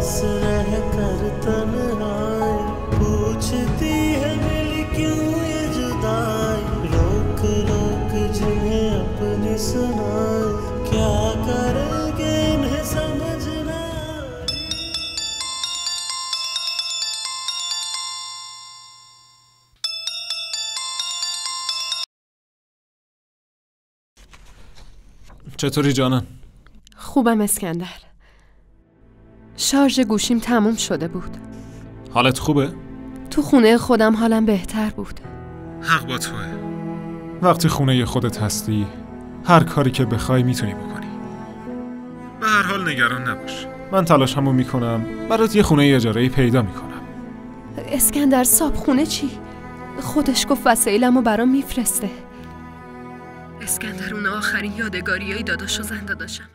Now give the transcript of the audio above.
पास रहकर तन्हाई, पूछती है मिल क्यों ये जुदाई, रोक रोक जिन्हें अपनी सुनाई, क्या करेंगे इन्हें समझना। چطوری جانم؟ خوبم اسکندر. شارژ گوشیم تموم شده بود. حالت خوبه؟ تو خونه خودم حالم بهتر بود. حق با توه. وقتی خونه خودت هستی هر کاری که بخوای میتونی بکنی. به هر حال نگران نباش، من تلاشمو میکنم برات یه خونه اجاره‌ای پیدا میکنم. اسکندر صابخونه چی؟ خودش گفت وسایلمو برام میفرسته. اسکندر اون آخرین یادگاریای داداش و زن داداشم.